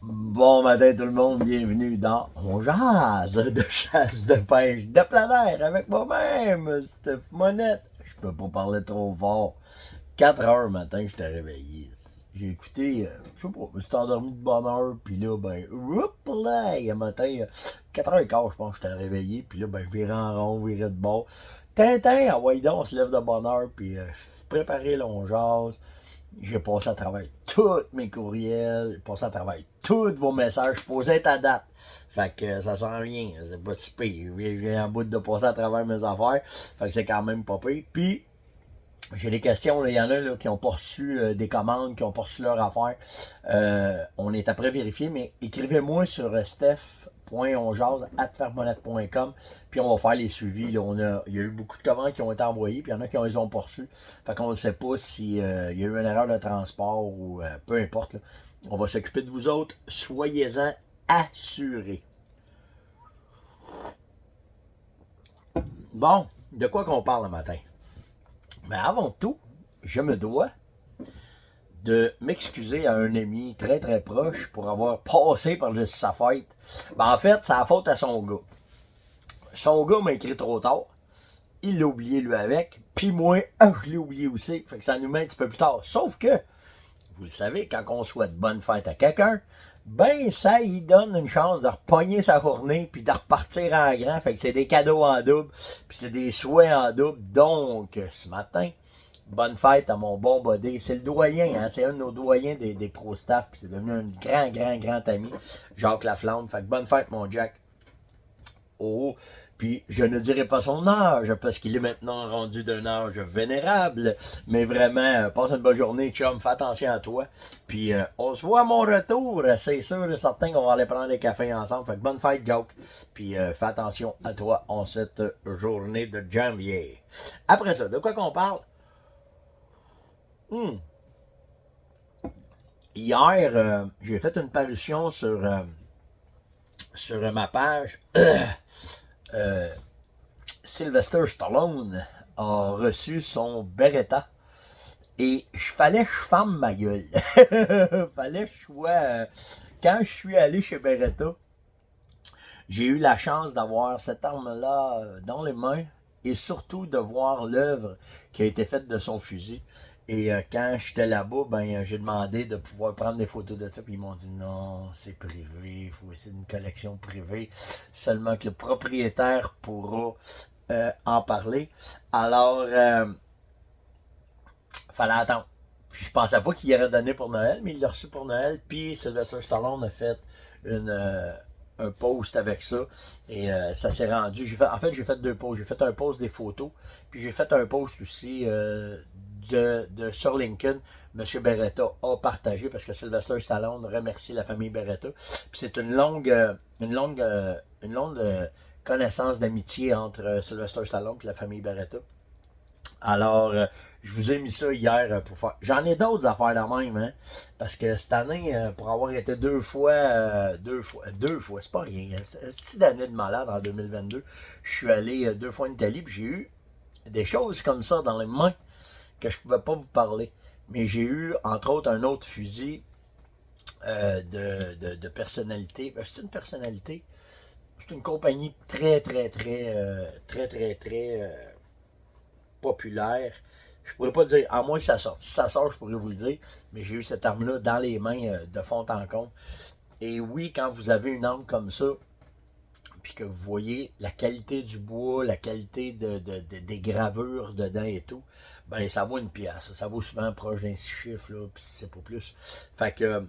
Bon matin tout le monde, bienvenue dans On jase de chasse, de pêche, de plein air avec moi-même, Steph Monette. Je peux pas parler trop fort. 4 heures matin, je t'ai réveillé. J'ai écouté, je sais pas, je me suis endormi de bonne heure, puis là, ben, oups là, il matin, 4h15, je pense, je t'ai réveillé, puis là, ben, je virais en rond, virais de bord. Tintin, ah ouais, donc, on se lève de bonne heure, puis préparer l'on jase. J'ai passé à travers tous mes courriels, j'ai passé à travers tous vos messages, je posais ta date. Fait que ça sent rien, c'est pas si pire. J'ai un bout de passer à travers mes affaires, fait que c'est quand même pas pire. Puis, j'ai des questions, il y en a là, qui ont pas reçu des commandes, qui ont pas reçu leur affaire. On est après vérifier, mais écrivez-moi sur steph.onjase@fermonette.com, puis on va faire les suivis. Là. Il y a eu beaucoup de commandes qui ont été envoyées, puis il y en a qui les ont pas reçues. Fait qu'on ne sait pas s'il y a eu une erreur de transport ou peu importe. Là. On va s'occuper de vous autres. Soyez-en assurés. Bon, de quoi qu'on parle le matin? Mais avant tout, je me dois de m'excuser à un ami très très proche pour avoir passé par-dessus sa fête. Ben, en fait, c'est la faute à son gars. Son gars m'a écrit trop tard. Il l'a oublié lui avec. Puis moi, je l'ai oublié aussi. Fait que ça nous met un petit peu plus tard. Sauf que, vous le savez, quand on souhaite bonne fête à quelqu'un, ben ça y donne une chance de repogner sa journée puis de repartir en grand. Fait que c'est des cadeaux en double, puis c'est des souhaits en double. Donc, ce matin, bonne fête à mon bon body. C'est le doyen, hein? C'est un de nos doyens des pro staff, puis c'est devenu un grand ami, Jacques Laflamme. Fait que bonne fête, mon Jack. Oh, puis je ne dirai pas son âge, parce qu'il est maintenant rendu d'un âge vénérable. Mais vraiment, passe une bonne journée, chum. Fais attention à toi. Puis on se voit à mon retour. C'est sûr et certain qu'on va aller prendre des cafés ensemble. Fait que bonne fête, Joke. Puis fais attention à toi en cette journée de janvier. Après ça, de quoi qu'on parle? Hmm. Hier, j'ai fait une parution sur ma page. Euh, Sylvester Stallone a reçu son Beretta. Et fallait que je ferme ma gueule. Fallait que je sois. Quand je suis allé chez Beretta, j'ai eu la chance d'avoir cette arme-là dans les mains et surtout de voir l'œuvre qui a été faite de son fusil. Et quand j'étais là-bas, ben j'ai demandé de pouvoir prendre des photos de ça, puis ils m'ont dit non, c'est privé, il faut essayer une collection privée, seulement que le propriétaire pourra en parler. Alors, fallait attendre. Puis je pensais pas qu'il aurait donné pour Noël, mais il l'a reçu pour Noël. Puis Sylvester Stallone a fait une, un post avec ça. Et ça s'est rendu. En fait, j'ai fait deux posts. J'ai fait un post des photos. Puis j'ai fait un post aussi de sur LinkedIn. Monsieur Beretta a partagé parce que Sylvester Stallone remercie la famille Beretta. Puis c'est une longue connaissance d'amitié entre Sylvester Stallone et la famille Beretta. Alors, je vous ai mis ça hier pour faire. J'en ai d'autres affaires de même, hein. Parce que cette année, pour avoir été deux fois, c'est pas rien. Hein. C'est une année de malade en 2022. Je suis allé deux fois en Italie, puis j'ai eu des choses comme ça dans les mains que je pouvais pas vous parler. Mais j'ai eu, entre autres, un autre fusil de personnalité. Ben, c'est une personnalité. C'est une compagnie très populaire. Je pourrais pas dire, à moins que ça sorte. Si ça sort, je pourrais vous le dire. Mais j'ai eu cette arme-là dans les mains de fond en comble. Et oui, quand vous avez une arme comme ça, puis que vous voyez la qualité du bois, la qualité des gravures dedans et tout, ben ça vaut une pièce. Ça vaut souvent proche d'un 6 chiffres, là, puis c'est pas plus. Fait que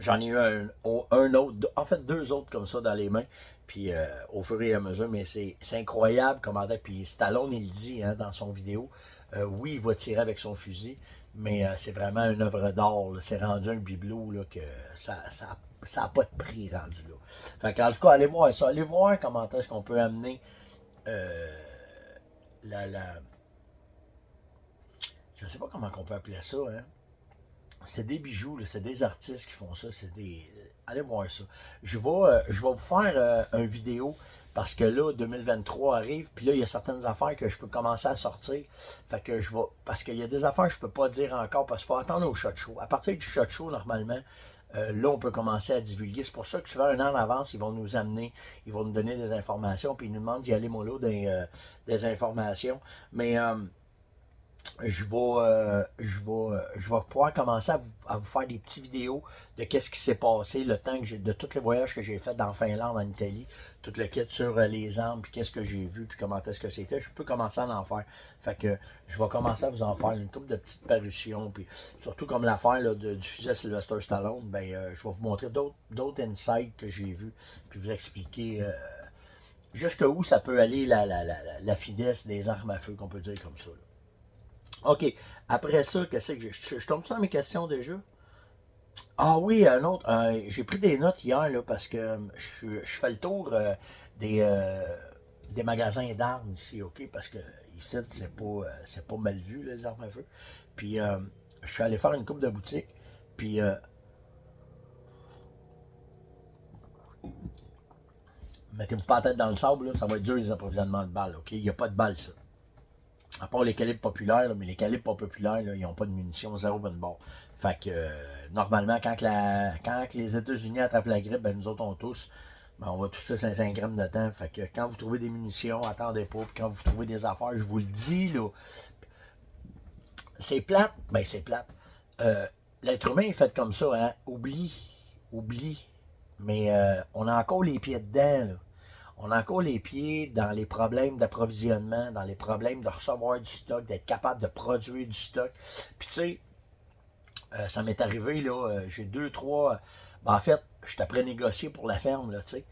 j'en ai eu un autre, en fait deux autres comme ça dans les mains, puis au fur et à mesure, mais c'est incroyable comment dire. Puis Stallone, il dit hein, dans son vidéo, oui, il va tirer avec son fusil, mais c'est vraiment une œuvre d'art. C'est rendu un bibelot là, que ça a pas de prix rendu là. Fait qu'en tout cas, allez voir ça. Allez voir comment est-ce qu'on peut amener euh, la. Je sais pas comment on peut appeler ça, hein. C'est des bijoux, c'est des artistes qui font ça, c'est des. Allez voir ça. Je vais vous faire une vidéo parce que là, 2023 arrive, puis là, il y a certaines affaires que je peux commencer à sortir. Fait que je vais. Parce qu'il y a des affaires que je peux pas dire encore parce qu'il faut attendre au shot show. À partir du shot show, normalement, là, on peut commencer à divulguer. C'est pour ça que souvent, un an en avance, ils vont nous amener, ils vont nous donner des informations, puis ils nous demandent d'y aller mollo des informations. Mais je vais pouvoir commencer à vous faire des petites vidéos de qu'est-ce qui s'est passé, le temps que de tous les voyages que j'ai fait dans Finlande, en Italie, tout le kit sur les armes, puis qu'est-ce que j'ai vu, puis comment est-ce que c'était. Je peux commencer à en faire. Fait que je vais commencer à vous en faire une couple de petites parutions, puis surtout comme l'affaire du fusil à Sylvester Stallone, ben je vais vous montrer d'autres insights que j'ai vus, puis vous expliquer jusqu'où ça peut aller la finesse des armes à feu, qu'on peut dire comme ça, là. OK. Après ça, qu'est-ce que je tombe sur mes questions déjà? Ah oui, un autre. J'ai pris des notes hier là, parce que je fais le tour des magasins d'armes ici, OK? Parce que ici, c'est pas mal vu, les armes à feu. Puis je suis allé faire une coupe de boutique. Puis mettez-vous pas la tête dans le sable, là, ça va être dur les approvisionnements de balles, OK? Il n'y a pas de balles, ça. À part les calibres populaires, là, mais les calibres pas populaires, là, ils n'ont pas de munitions, zéro bonne barre. Fait que normalement, quand les États-Unis attrapent la grippe, ben nous autres on tous, ben, on va tout ça 5 grammes de temps. Fait que quand vous trouvez des munitions, attendez pas. Puis quand vous trouvez des affaires, je vous le dis, là, c'est plate, ben c'est plate. L'être humain est fait comme ça, hein. Oublie. Mais on a encore les pieds dedans, là. On a encore les pieds dans les problèmes d'approvisionnement, dans les problèmes de recevoir du stock, d'être capable de produire du stock. Puis tu sais, ça m'est arrivé, là, j'ai deux, trois. Ben, en fait, je suis après négocier pour la ferme, là, tu sais.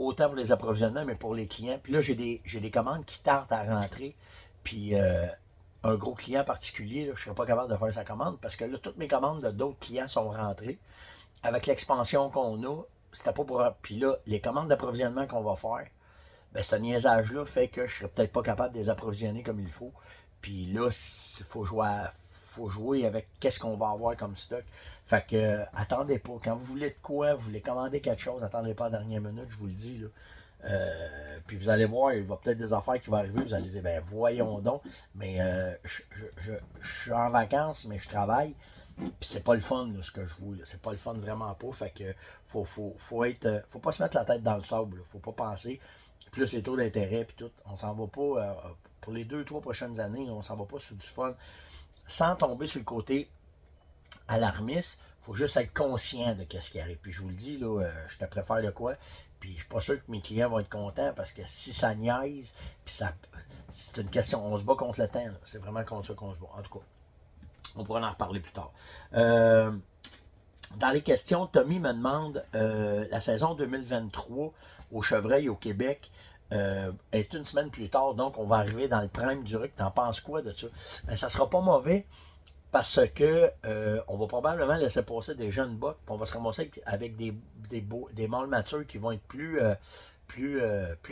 Autant pour les approvisionnements, mais pour les clients. Puis là, j'ai des commandes qui tardent à rentrer. Puis un gros client particulier, là, je ne serais pas capable de faire sa commande parce que là, toutes mes commandes d'autres clients sont rentrées. Avec l'expansion qu'on a, c'était pas pour. Puis là, les commandes d'approvisionnement qu'on va faire, ben, ce niaisage-là fait que je serais peut-être pas capable de les approvisionner comme il faut. Puis là, il faut jouer avec qu'est-ce qu'on va avoir comme stock. Fait que attendez pas. Quand vous voulez de quoi, vous voulez commander quelque chose, attendez pas à la dernière minute, je vous le dis, là. Puis vous allez voir, il va peut-être des affaires qui vont arriver, vous allez dire, ben voyons donc, mais je suis en vacances, mais je travaille, puis c'est pas le fun, là, ce que je vois, c'est pas le fun vraiment pas, fait que faut pas se mettre la tête dans le sable, là. Faut pas penser, plus les taux d'intérêt, puis tout, on s'en va pas, pour les 2, 3 prochaines années, on s'en va pas sur du fun, sans tomber sur le côté alarmiste, il faut juste être conscient de ce qui arrive. Puis je vous le dis, là, je te préfère de quoi. Puis je suis pas sûr que mes clients vont être contents parce que si ça niaise, puis ça, c'est une question, on se bat contre le temps. C'est vraiment contre ça qu'on se bat. En tout cas, on pourra en reparler plus tard. Dans les questions, Tommy me demande la saison 2023 au Chevreuil au Québec est une semaine plus tard, donc on va arriver dans le prime du RUC. T'en penses quoi de ça? Ben, ça sera pas mauvais parce que on va probablement laisser passer des jeunes bottes, puis on va se ramasser avec des mâles matures qui vont être plus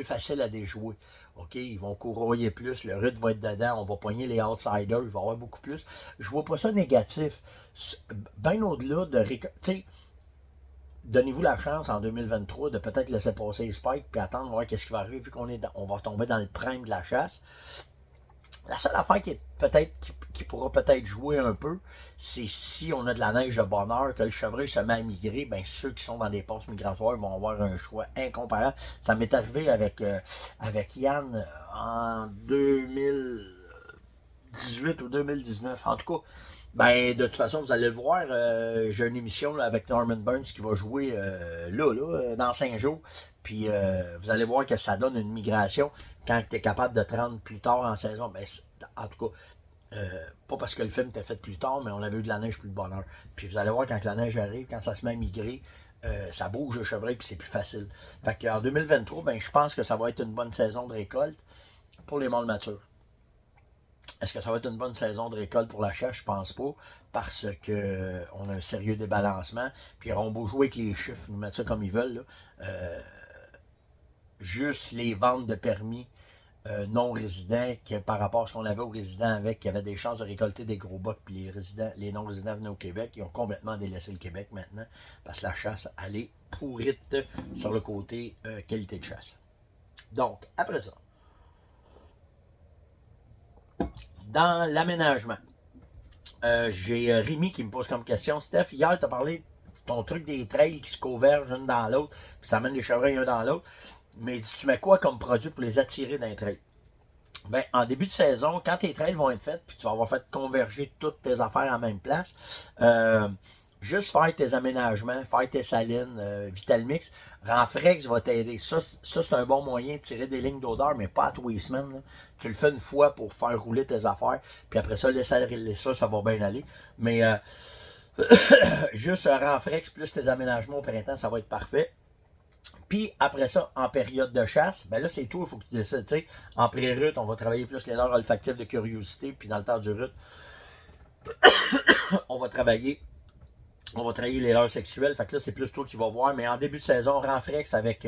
faciles à déjouer. OK, ils vont courroyer plus, le rythme va être dedans, on va poigner les outsiders, il va y avoir beaucoup plus. Je vois pas ça négatif. Bien au-delà de... Tu sais, donnez-vous la chance en 2023 de peut-être laisser passer les spikes puis attendre voir qu'est-ce qui va arriver vu on va tomber dans le prime de la chasse. La seule affaire qui pourra peut-être jouer un peu, c'est si on a de la neige de bonheur, que le chevreuil se met à migrer, ben ceux qui sont dans des postes migratoires vont avoir un choix incomparable. Ça m'est arrivé avec Yann en 2018 ou 2019. En tout cas, ben de toute façon, vous allez le voir, j'ai une émission là, avec Norman Burns qui va jouer dans 5 jours. Puis vous allez voir que ça donne une migration quand tu es capable de te rendre plus tard en saison. Ben, en tout cas, pas parce que le film était fait plus tard, mais on avait eu de la neige plus de bonheur. Puis vous allez voir quand la neige arrive, quand ça se met à migrer, ça bouge le chevreuil puis c'est plus facile. Fait qu'en 2023, ben, je pense que ça va être une bonne saison de récolte pour les mâles matures. Est-ce que ça va être une bonne saison de récolte pour la chasse? Je pense pas, parce que on a un sérieux débalancement. Puis ils auront beau jouer avec les chiffres, nous mettre ça comme ils veulent. Là. Juste les ventes de permis non résidents que par rapport à ce qu'on avait aux résidents avec, qui avaient des chances de récolter des gros bocs, puis les non résidents venaient au Québec, ils ont complètement délaissé le Québec maintenant, parce que la chasse, elle est pourrite sur le côté qualité de chasse. Donc, après ça, dans l'aménagement, j'ai Rémi qui me pose comme question, Steph, hier tu as parlé ton truc des trails qui se convergent une dans l'autre, puis ça amène les chevreuils un dans l'autre. Mais il dit, tu mets quoi comme produit pour les attirer d'un trail? Ben, en début de saison, quand tes trails vont être faits, puis tu vas avoir fait converger toutes tes affaires en même place, juste faire tes aménagements, faire tes salines, Vitalmix, Renfrex va t'aider. Ça c'est un bon moyen de tirer des lignes d'odeur, mais pas à tous les semaines. Là. Tu le fais une fois pour faire rouler tes affaires, puis après ça, laisser ça va bien aller. Mais juste Renfrex plus tes aménagements au printemps, ça va être parfait. Puis après ça, en période de chasse, ben là, c'est tout, il faut que tu décides, tu sais, en pré-rut, on va travailler plus les leurs olfactifs de curiosité, puis dans le temps du rut, on va travailler les leurs sexuelles, fait que là, c'est plus toi qui vas voir, mais en début de saison, Renfrex avec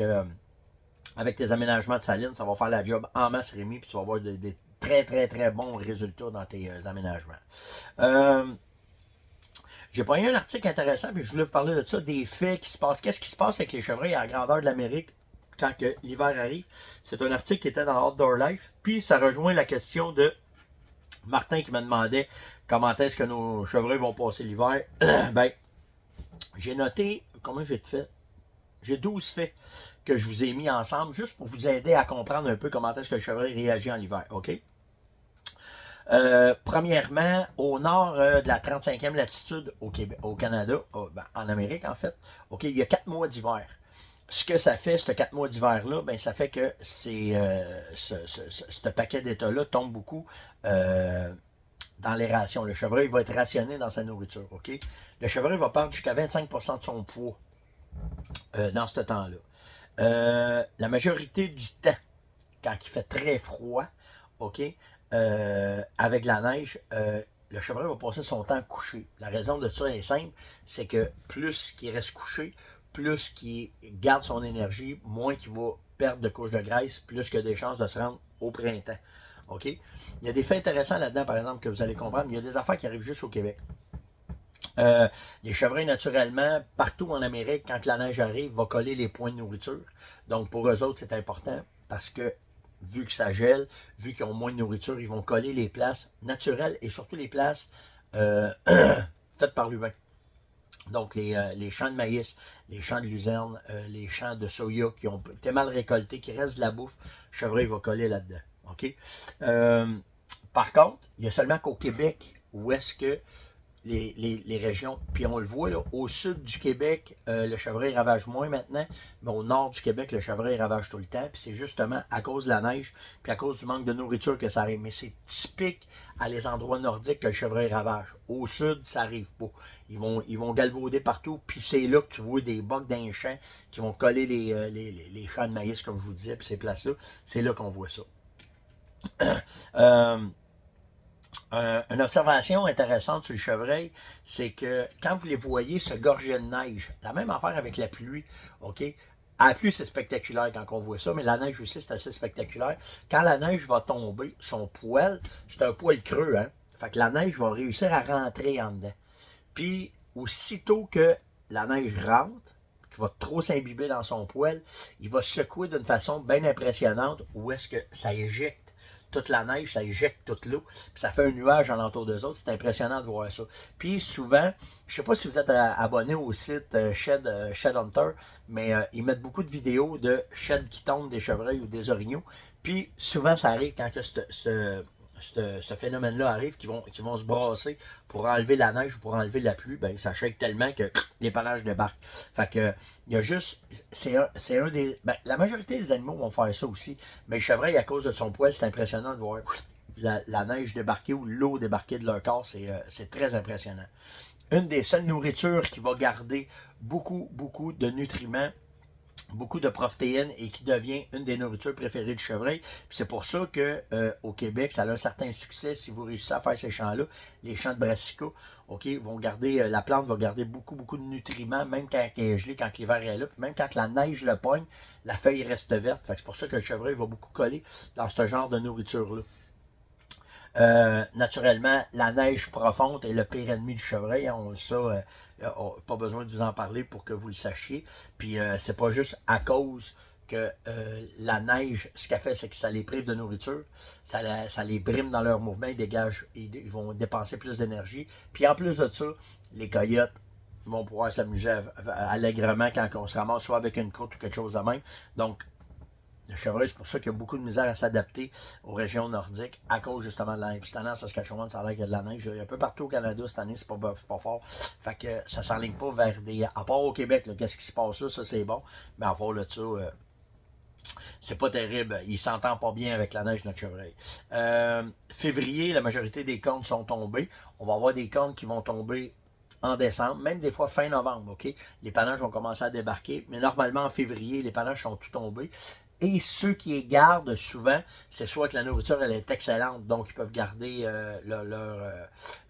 tes aménagements de saline, ça va faire la job en masse, Rémi, puis tu vas avoir des très, très, très bons résultats dans tes aménagements. J'ai pris un article intéressant, puis je voulais vous parler de ça, des faits qui se passent. Qu'est-ce qui se passe avec les chevreuils à la grandeur de l'Amérique quand l'hiver arrive? C'est un article qui était dans Outdoor Life, puis ça rejoint la question de Martin qui me demandait comment est-ce que nos chevreuils vont passer l'hiver. Ben, j'ai noté, combien j'ai de faits? J'ai 12 faits que je vous ai mis ensemble, juste pour vous aider à comprendre un peu comment est-ce que le chevreuil réagit en hiver, OK? Premièrement, au nord de la 35e latitude au Canada, en Amérique en fait, ok, il y a 4 mois d'hiver. Ce que ça fait, ce 4 mois d'hiver-là, ben, ça fait que ce paquet d'États-là tombe beaucoup dans les rations. Le chevreuil va être rationné dans sa nourriture. Ok? Le chevreuil va perdre jusqu'à 25% de son poids dans ce temps-là. La majorité du temps, quand il fait très froid, ok, avec la neige, le chevreuil va passer son temps couché. La raison de ça est simple, c'est que plus qu'il reste couché, plus qu'il garde son énergie, moins qu'il va perdre de couches de graisse, plus qu'il y a des chances de se rendre au printemps. OK? Il y a des faits intéressants là-dedans, par exemple, que vous allez comprendre. Il y a des affaires qui arrivent juste au Québec. Les chevreuils, naturellement, partout en Amérique, quand la neige arrive, va coller les points de nourriture. Donc, pour eux autres, c'est important parce que vu que ça gèle, vu qu'ils ont moins de nourriture, ils vont coller les places naturelles et surtout les places faites par l'humain. Donc, les champs de maïs, les champs de luzerne, les champs de soya qui ont été mal récoltés, qui restent de la bouffe, le chevreuil va coller là-dedans. OK? Par contre, il y a seulement qu'au Québec où est-ce que les régions, puis on le voit, là, au sud du Québec, le chevreuil ravage moins maintenant, mais au nord du Québec, le chevreuil ravage tout le temps, puis c'est justement à cause de la neige, puis à cause du manque de nourriture que ça arrive. Mais c'est typique à les endroits nordiques que le chevreuil ravage. Au sud, ça arrive pas. Ils vont galvauder partout, puis c'est là que tu vois des bocs d'un champ qui vont coller les champs de maïs, comme je vous disais, puis ces places-là, c'est là qu'on voit ça. Une observation intéressante sur le chevreuil, c'est que quand vous les voyez se gorger de neige, la même affaire avec la pluie, ok? À la pluie, c'est spectaculaire quand on voit ça, mais la neige aussi, c'est assez spectaculaire. Quand la neige va tomber, son poil, c'est un poil creux, hein? Fait que la neige va réussir à rentrer en dedans. Puis, aussitôt que la neige rentre, qui va trop s'imbiber dans son poil, il va secouer d'une façon bien impressionnante où est-ce que ça éjecte toute la neige, ça éjecte toute l'eau, puis ça fait un nuage alentour d'eux autres. C'est impressionnant de voir ça. Puis souvent, je sais pas si vous êtes abonné au site Shed Hunter, mais ils mettent beaucoup de vidéos de sheds qui tombent des chevreuils ou des orignaux. Puis souvent, ça arrive quand que ce phénomène-là arrive, qu'ils vont se brasser pour enlever la neige ou pour enlever la pluie, ben ça shake tellement que les panaches débarquent. Fait que il y a juste, c'est un des, ben, la majorité des animaux vont faire ça aussi, mais le chevreuil, à cause de son poil, c'est impressionnant de voir la neige débarquer ou l'eau débarquer de leur corps, c'est très impressionnant. Une des seules nourritures qui va garder beaucoup de nutriments, beaucoup de protéines et qui devient une des nourritures préférées du chevreuil. C'est pour ça que au Québec, ça a un certain succès si vous réussissez à faire ces champs-là, les champs de brassicas, ok, vont garder, la plante va garder beaucoup de nutriments, même quand elle est gelée, quand l'hiver est là, puis même quand la neige le pogne, la feuille reste verte. C'est pour ça que le chevreuil va beaucoup coller dans ce genre de nourriture-là. Naturellement, la neige profonde est le pire ennemi du chevreuil. Pas besoin de vous en parler pour que vous le sachiez. Puis c'est pas juste à cause que la neige, ce qu'elle fait, c'est que ça les prive de nourriture, ça les brime dans leur mouvement, ils vont dépenser plus d'énergie. Puis en plus de ça, les coyotes ils vont pouvoir s'amuser allègrement quand on se ramasse soit avec une croûte ou quelque chose de même. Donc, le chevreuil, c'est pour ça qu'il y a beaucoup de misère à s'adapter aux régions nordiques à cause justement de la neige. Puis cette année, à Saskatchewan, ça a l'air qu'il y a de la neige. Il y a un peu partout au Canada cette année, c'est pas fort. Fait que ça s'enligne pas vers des. À part au Québec, qu'est-ce qui se passe là, ça c'est bon. Mais à part de ça, c'est pas terrible. Il s'entend pas bien avec la neige, notre chevreuil. Février, la majorité des cornes sont tombées. On va avoir des cornes qui vont tomber en décembre, même des fois fin novembre, OK? Les panaches vont commencer à débarquer, mais normalement en février, les panaches sont tout tombés. Et ceux qui les gardent souvent, c'est soit que la nourriture elle est excellente, donc ils peuvent garder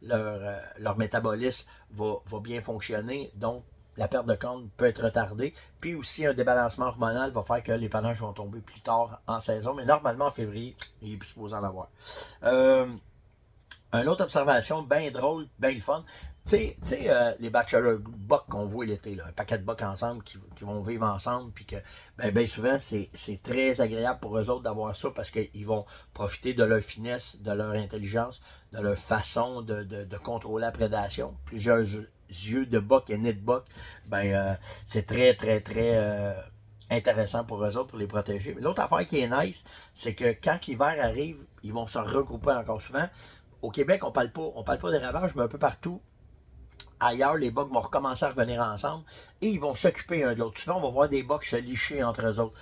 leur métabolisme va bien fonctionner, donc la perte de cornes peut être retardée. Puis aussi un débalancement hormonal va faire que les panaches vont tomber plus tard en saison, mais normalement en février, il est plus supposé en avoir. Une autre observation bien drôle, bien le fun. Tu sais, les bachelor bucks qu'on voit l'été, un paquet de bucks ensemble qui vont vivre ensemble, puis que ben souvent c'est très agréable pour eux autres d'avoir ça parce qu'ils vont profiter de leur finesse, de leur intelligence, de leur façon de contrôler la prédation. Plusieurs yeux de buck et nez de buck, c'est très intéressant pour eux autres, pour les protéger. Mais l'autre affaire qui est nice, c'est que quand l'hiver arrive, ils vont se regrouper encore souvent. Au Québec, on parle pas des ravages, mais un peu partout, ailleurs, les bucks vont recommencer à revenir ensemble et ils vont s'occuper un de l'autre. Souvent, on va voir des bucks se licher entre eux autres.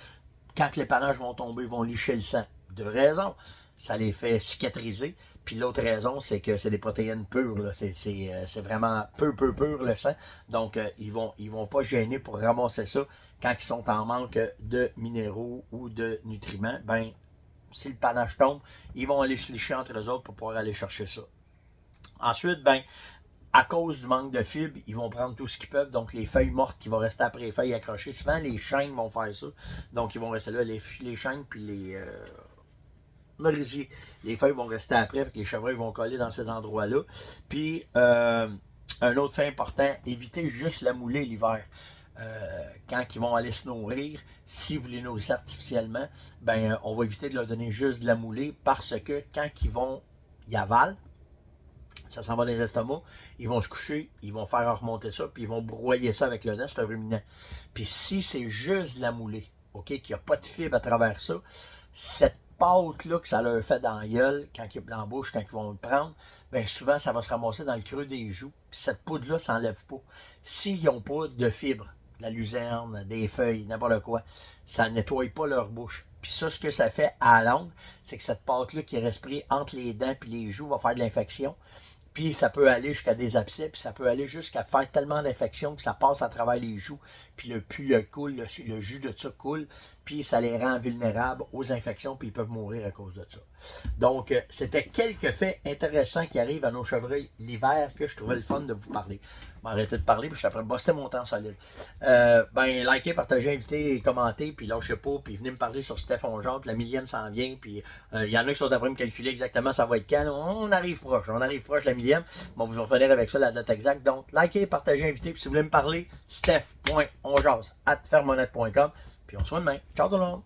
Quand les panaches vont tomber, ils vont licher le sang. Deux raisons. Ça les fait cicatriser. Puis l'autre raison, c'est que c'est des protéines pures. C'est vraiment pur le sang. Donc, ils vont pas gêner pour ramasser ça quand ils sont en manque de minéraux ou de nutriments. Ben, si le panache tombe, ils vont aller se licher entre eux autres pour pouvoir aller chercher ça. Ensuite, à cause du manque de fibres, ils vont prendre tout ce qu'ils peuvent. Donc, les feuilles mortes qui vont rester après les feuilles accrochées. Souvent, les chênes vont faire ça. Donc, ils vont rester là, les chênes, puis les merisiers. Les feuilles vont rester après, les chevreuils vont coller dans ces endroits-là. Puis, un autre fait important, évitez juste la moulée l'hiver. Quand ils vont aller se nourrir, si vous les nourrissez artificiellement, on va éviter de leur donner juste de la moulée parce que quand ils avalent, ça s'en va dans les estomacs, ils vont se coucher, ils vont faire remonter ça, puis ils vont broyer ça avec le nez, c'est un ruminant. Puis si c'est juste de la moulée, OK, qu'il n'y a pas de fibre à travers ça, cette pâte-là que ça leur fait dans la gueule, dans la bouche, quand ils vont le prendre, souvent ça va se ramasser dans le creux des joues, puis cette poudre-là ne s'enlève pas. S'ils n'ont pas de fibres, de la luzerne, des feuilles, n'importe quoi, ça ne nettoie pas leur bouche. Puis ça, ce que ça fait à la longue, c'est que cette pâte-là qui est respirée entre les dents et les joues va faire de l'infection. Puis ça peut aller jusqu'à des abcès, puis ça peut aller jusqu'à faire tellement d'infections que ça passe à travers les joues, puis le pus coule, le jus de ça coule, puis ça les rend vulnérables aux infections, puis ils peuvent mourir à cause de ça. Donc, c'était quelques faits intéressants qui arrivent à nos chevreuils l'hiver que je trouvais le fun de vous parler. Je m'arrêtais de parler, puis je suis après bosser mon temps solide. Likez, partagez, invitez, commentez, puis lâchez pas, puis venez me parler sur Steph Ongeard, puis la millième s'en vient, puis il y en a qui sont après me calculer exactement ça va être quand. On arrive proche la millième. Bon, vous revenir avec ça la date exacte. Donc, likez, partagez, invitez, puis si vous voulez me parler, steph.ongeard@fermonette.com. Puis on se voit demain. Ciao tout le monde!